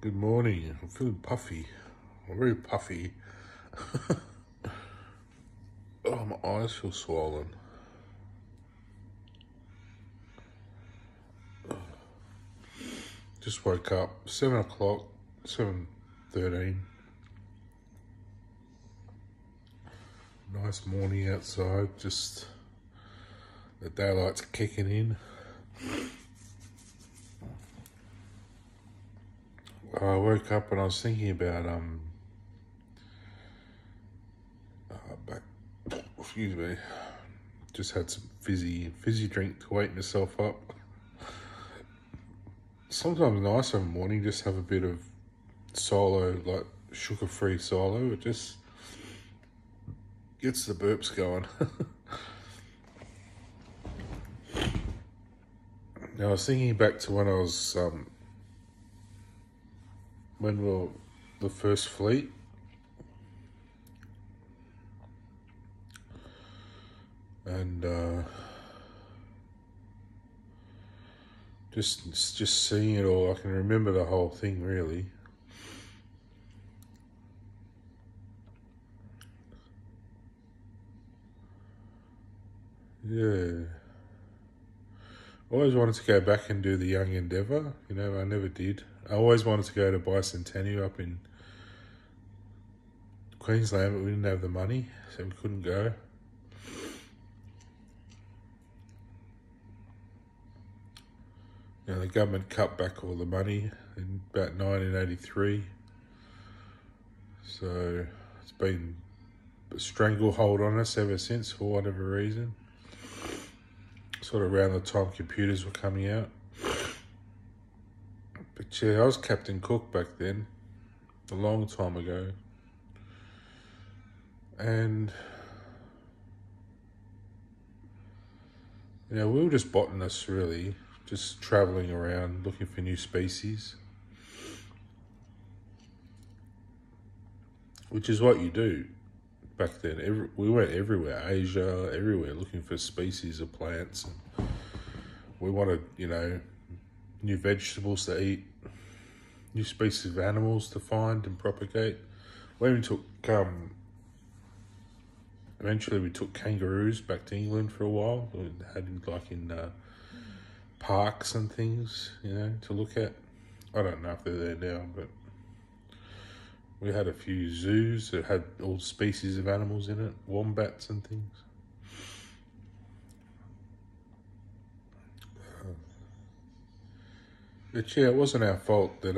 Good morning. I'm feeling puffy. I'm very puffy. Oh, my eyes feel swollen. Just woke up. 7 o'clock. 7:13. Nice morning outside. Just the daylight's kicking in. I woke up and I was thinking about back. Excuse me. Just had some fizzy drink to wake myself up. Sometimes nice in the morning, just have a bit of solo, like sugar-free solo. It just gets the burps going. Now, I was thinking back to when I was, when we were the first fleet. And just seeing it all, I can remember the whole thing really. Yeah. I always wanted to go back and do the Young Endeavour. I never did. I always wanted to go to Bicentennial up in Queensland, but we didn't have the money, so we couldn't go. The government cut back all the money in about 1983. So it's been a stranglehold on us ever since for whatever reason. Sort of around the time computers were coming out. But yeah, I was Captain Cook back then, a long time ago. And we were just botanists really, just travelling around looking for new species. Which is what you do back then. We went everywhere, Asia, everywhere, looking for species of plants. And we wanted, new vegetables to eat, new species of animals to find and propagate. We even took, eventually we took kangaroos back to England for a while. We had in parks and things, to look at. I don't know if they're there now, but we had a few zoos that had all species of animals in it, wombats and things. But yeah, it wasn't our fault that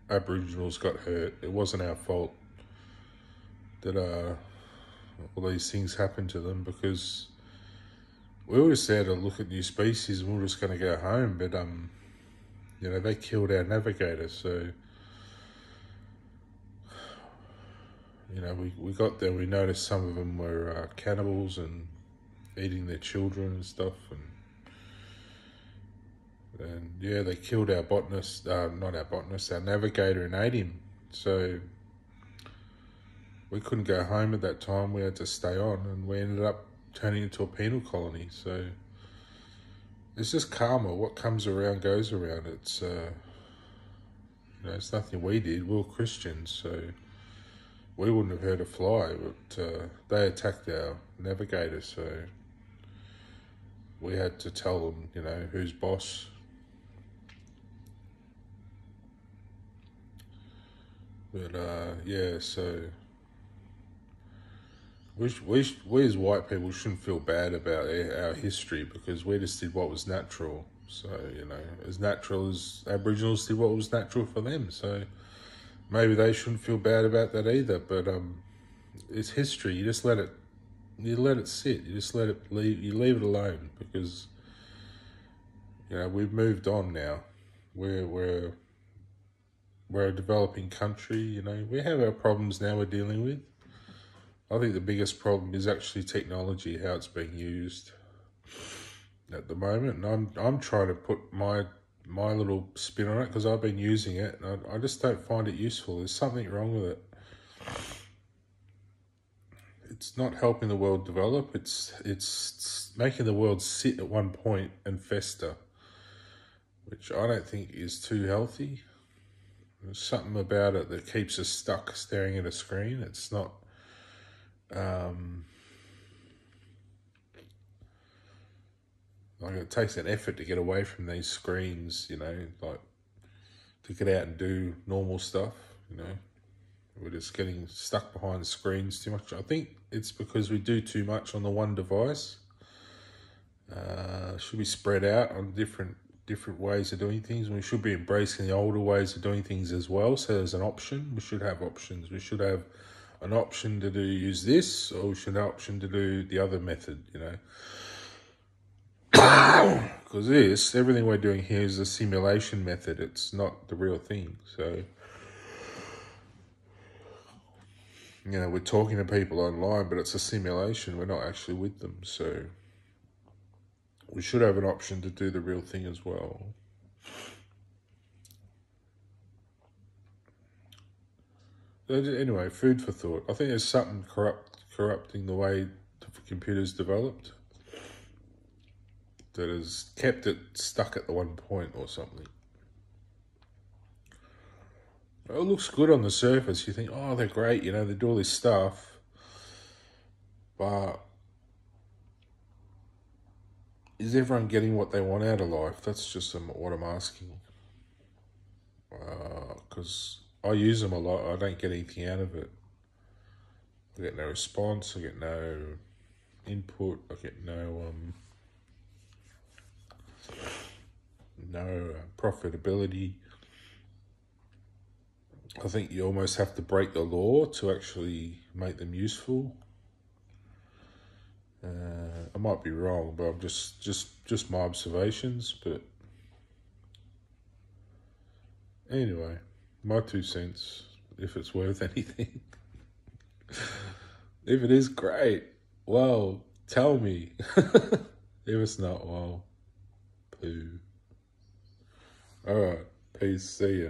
Aboriginals got hurt. It wasn't our fault that all these things happened to them, because we were just there to look at new species and we were just going to go home. But they killed our navigator, so we got there. We noticed some of them were cannibals and eating their children and stuff, and yeah, they killed our botanist, not our botanist, our navigator, and ate him. So we couldn't go home at that time. We had to stay on, and we ended up turning into a penal colony. So it's just karma. What comes around goes around. It's it's nothing we did. We were Christians, so we wouldn't have hurt a fly. But they attacked our navigator, so we had to tell them, who's boss. But yeah, so we as white people shouldn't feel bad about our history, because we just did what was natural. So, as natural as Aboriginals did what was natural for them. So maybe they shouldn't feel bad about that either. But it's history. You just let it sit. You just let it leave. You leave it alone, because we've moved on now. We're a developing country. We have our problems now we're dealing with. I think the biggest problem is actually technology, how it's being used at the moment. And I'm trying to put my little spin on it, because I've been using it and I just don't find it useful. There's something wrong with it. It's not helping the world develop. It's making the world sit at one point and fester, which I don't think is too healthy. There's something about it that keeps us stuck staring at a screen. It's not... like it takes an effort to get away from these screens, you know, like to get out and do normal stuff, you know. We're just getting stuck behind screens too much. I think it's because we do too much on the one device. Should be spread out on different ways of doing things. We should be embracing the older ways of doing things as well. So there's an option. We should have options. We should have an option to use this, or we should have an option to do the other method, you know. Because everything we're doing here is a simulation method. It's not the real thing. So, you know, we're talking to people online, but it's a simulation. We're not actually with them. So we should have an option to do the real thing as well. Anyway, food for thought. I think there's something corrupting the way the computer's developed that has kept it stuck at the one point or something. It looks good on the surface. You think, oh, they're great, you know, they do all this stuff. But is everyone getting what they want out of life? That's just what I'm asking. Because I use them a lot. I don't get anything out of it. I get no response. I get no input. I get no profitability. I think you almost have to break the law to actually make them useful. I might be wrong, but I'm just my observations. But anyway, my 2 cents, if it's worth anything. If it is, great. Well, tell me. If it's not, well, poo. All right, peace. See ya.